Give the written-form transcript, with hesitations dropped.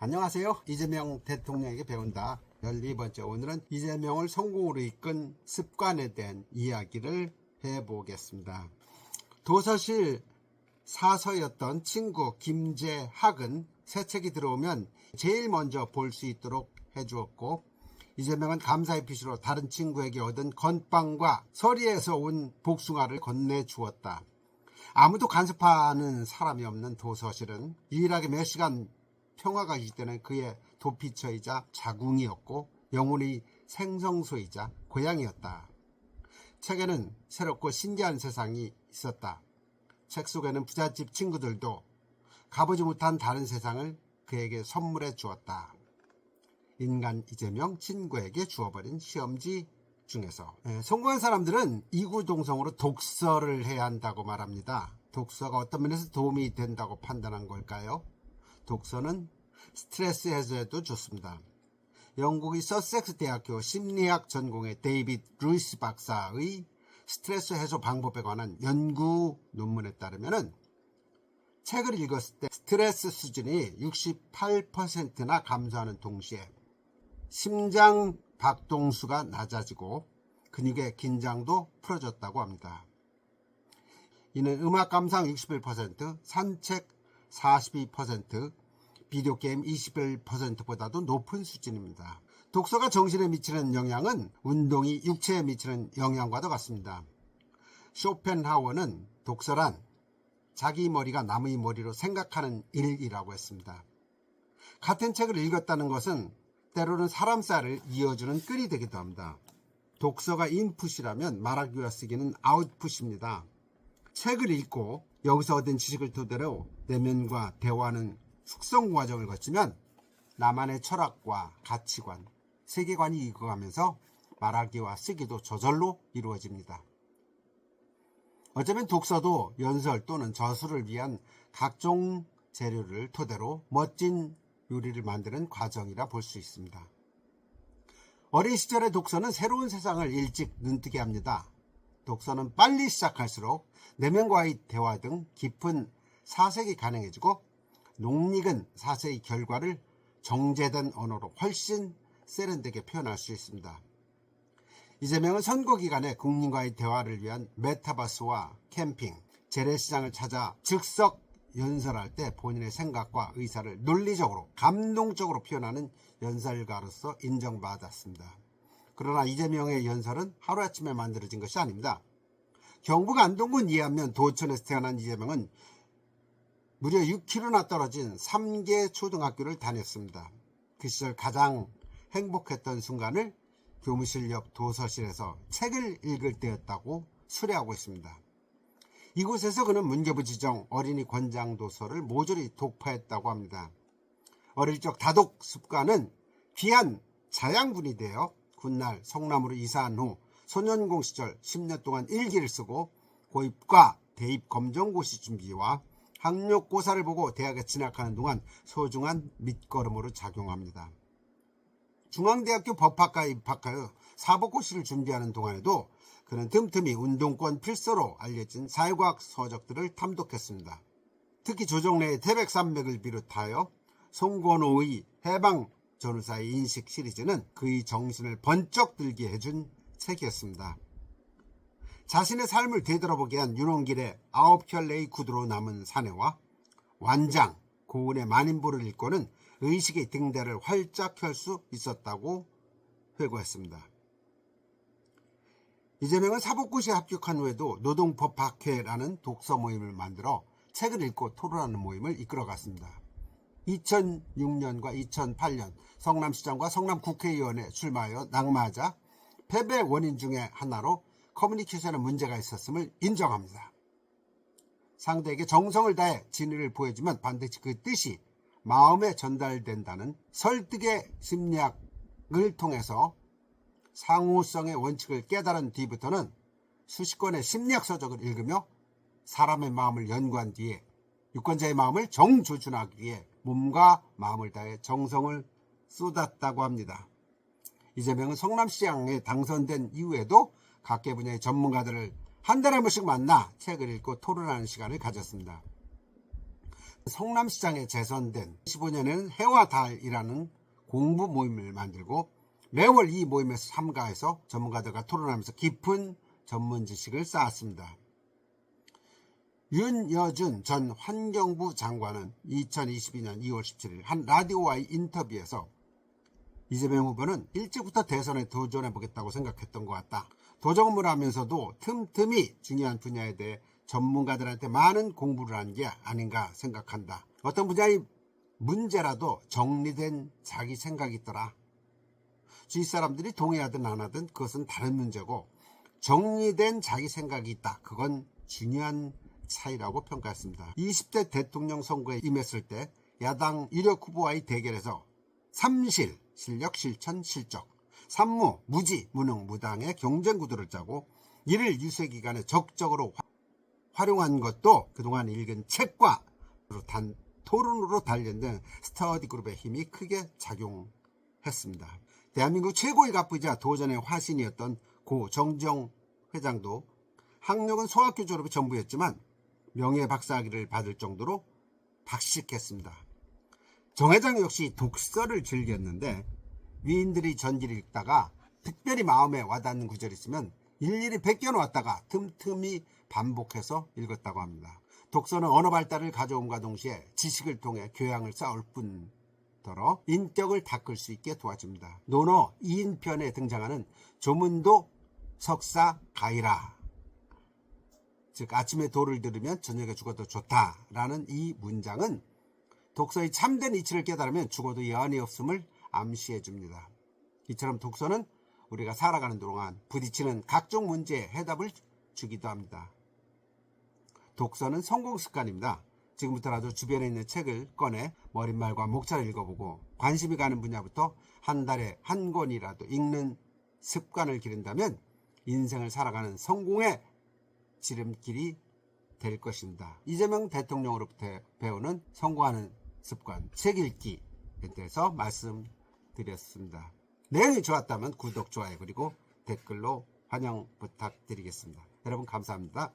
안녕하세요. 이재명 대통령에게 배운다 12번째. 오늘은 이재명을 성공으로 이끈 습관에 대한 이야기를 해보겠습니다. 도서실 사서였던 친구 김재학은 새 책이 들어오면 제일 먼저 볼 수 있도록 해주었고, 이재명은 감사의 표시로 다른 친구에게 얻은 건빵과 서리에서 온 복숭아를 건네주었다. 아무도 간섭하는 사람이 없는 도서실은 유일하게 몇 시간 평화가 있을 그의 도피처이자 자궁이었고 영혼의 생성소이자 고향이었다. 책에는 새롭고 신기한 세상이 있었다. 책 속에는 부잣집 친구들도 가보지 못한 다른 세상을 그에게 선물해 주었다. 인간 이재명 친구에게 주어버린 시험지 중에서 성공한 사람들은 이구동성으로 독서를 해야 한다고 말합니다. 독서가 어떤 면에서 도움이 된다고 판단한 걸까요? 독서는 스트레스 해소에도 좋습니다. 영국의 서섹스 대학교 심리학 전공의 데이빗 루이스 박사의 스트레스 해소 방법에 관한 연구 논문에 따르면 책을 읽었을 때 스트레스 수준이 68%나 감소하는 동시에 심장 박동수가 낮아지고 근육의 긴장도 풀어졌다고 합니다. 이는 음악 감상 61%, 산책 42%, 비디오 게임 21%보다도 높은 수준입니다. 독서가 정신에 미치는 영향은 운동이 육체에 미치는 영향과도 같습니다. 쇼펜하워는 독서란 자기 머리가 남의 머리로 생각하는 일이라고 했습니다. 같은 책을 읽었다는 것은 때로는 사람 쌀을 이어주는 끈이 되기도 합니다. 독서가 인풋이라면 말하기와 쓰기는 아웃풋입니다. 책을 읽고 여기서 얻은 지식을 토대로 내면과 대화하는 숙성 과정을 거치면 나만의 철학과 가치관, 세계관이 익어가면서 말하기와 쓰기도 저절로 이루어집니다. 어쩌면 독서도 연설 또는 저술을 위한 각종 재료를 토대로 멋진 요리를 만드는 과정이라 볼 수 있습니다. 어린 시절의 독서는 새로운 세상을 일찍 눈뜨게 합니다. 독서는 빨리 시작할수록 내면과의 대화 등 깊은 사색이 가능해지고 농익은 사색의 결과를 정제된 언어로 훨씬 세련되게 표현할 수 있습니다. 이재명은 선거 기간에 국민과의 대화를 위한 메타버스와 캠핑, 재래시장을 찾아 즉석 연설할 때 본인의 생각과 의사를 논리적으로 감동적으로 표현하는 연설가로서 인정받았습니다. 그러나 이재명의 연설은 하루아침에 만들어진 것이 아닙니다. 경북 안동군 이안면 도천에서 태어난 이재명은 무려 6km나 떨어진 3개 초등학교를 다녔습니다. 그 시절 가장 행복했던 순간을 교무실 옆 도서실에서 책을 읽을 때였다고 수레하고 있습니다. 이곳에서 그는 문교부 지정 어린이 권장 도서를 모조리 독파했다고 합니다. 어릴 적 다독 습관은 귀한 자양분이 되어 훗날 성남으로 이사한 후 소년공 시절 10년 동안 일기를 쓰고 고입과 대입 검정고시 준비와 학력고사를 보고 대학에 진학하는 동안 소중한 밑거름으로 작용합니다. 중앙대학교 법학과에 입학하여 사법고시를 준비하는 동안에도 그는 틈틈이 운동권 필서로 알려진 사회과학 서적들을 탐독했습니다. 특히 조정래의 태백산맥을 비롯하여 송건호의 해방전후사의 인식 시리즈는 그의 정신을 번쩍 들게 해준 책이었습니다. 자신의 삶을 되돌아보게 한 윤홍길의 9켤레의 구두로 남은 사내와 완장, 고은의 만인보를 읽고는 의식의 등대를 활짝 켤 수 있었다고 회고했습니다. 이재명은 사법고시에 합격한 후에도 노동법학회라는 독서 모임을 만들어 책을 읽고 토론하는 모임을 이끌어갔습니다. 2006년과 2008년 성남시장과 성남국회의원에 출마하여 낙마하자 패배 원인 중에 하나로 커뮤니케이션에 문제가 있었음을 인정합니다. 상대에게 정성을 다해 진리를 보여주면 반드시 그 뜻이 마음에 전달된다는 설득의 심리학을 통해서 상호성의 원칙을 깨달은 뒤부터는 수십 권의 심리학 서적을 읽으며 사람의 마음을 연구한 뒤에 유권자의 마음을 정조준하기 위해 몸과 마음을 다해 정성을 쏟았다고 합니다. 이재명은 성남시장에 당선된 이후에도 각계 분야의 전문가들을 한 달에 한 번씩 만나 책을 읽고 토론하는 시간을 가졌습니다. 성남시장에 재선된 15년에는 해와 달이라는 공부 모임을 만들고 매월 이 모임에서 참가해서 전문가들과 토론하면서 깊은 전문 지식을 쌓았습니다. 윤여준 전 환경부 장관은 2022년 2월 17일 한 라디오와의 인터뷰에서 이재명 후보는 일찍부터 대선에 도전해보겠다고 생각했던 것 같다. 도정을 하면서도 틈틈이 중요한 분야에 대해 전문가들한테 많은 공부를 한 게 아닌가 생각한다. 어떤 분야의 문제라도 정리된 자기 생각이 있더라. 주위 사람들이 동의하든 안 하든 그것은 다른 문제고 정리된 자기 생각이 있다. 그건 중요한 차이라고 평가했습니다. 20대 대통령 선거에 임했을 때 야당 유력 후보와의 대결에서 삼실, 실력, 실천, 실적, 산무, 무지, 무능, 무당의 경쟁 구도를 짜고 이를 유세 기간에 적극적으로 활용한 것도 그동안 읽은 책과 토론으로 단련된 스터디 그룹의 힘이 크게 작용했습니다. 대한민국 최고의 갑부이자 도전의 화신이었던 고 정정 회장도 학력은 소학교 졸업이 전부였지만 명예 박사학위를 받을 정도로 박식했습니다. 정 회장 역시 독서를 즐겼는데 위인들이 전기를 읽다가 특별히 마음에 와닿는 구절이 있으면 일일이 베껴놓았다가 틈틈이 반복해서 읽었다고 합니다. 독서는 언어 발달을 가져옴과 동시에 지식을 통해 교양을 쌓을 뿐더러 인격을 닦을 수 있게 도와줍니다. 논어 2인편에 등장하는 조문도 석사 가이라, 즉 아침에 도를 들으면 저녁에 죽어도 좋다라는 이 문장은 독서의 참된 이치를 깨달으면 죽어도 여한이 없음을 암시해 줍니다. 이처럼 독서는 우리가 살아가는 동안 부딪히는 각종 문제에 해답을 주기도 합니다. 독서는 성공 습관입니다. 지금부터라도 주변에 있는 책을 꺼내 머릿말과 목차를 읽어보고 관심이 가는 분야부터 한 달에 한 권이라도 읽는 습관을 기른다면 인생을 살아가는 성공의 지름길이 될 것입니다. 이재명 대통령으로부터 배우는 성공하는 습관, 책 읽기에 대해서 말씀드렸습니다. 내용이 좋았다면 구독, 좋아요 그리고 댓글로 환영 부탁드리겠습니다. 여러분 감사합니다.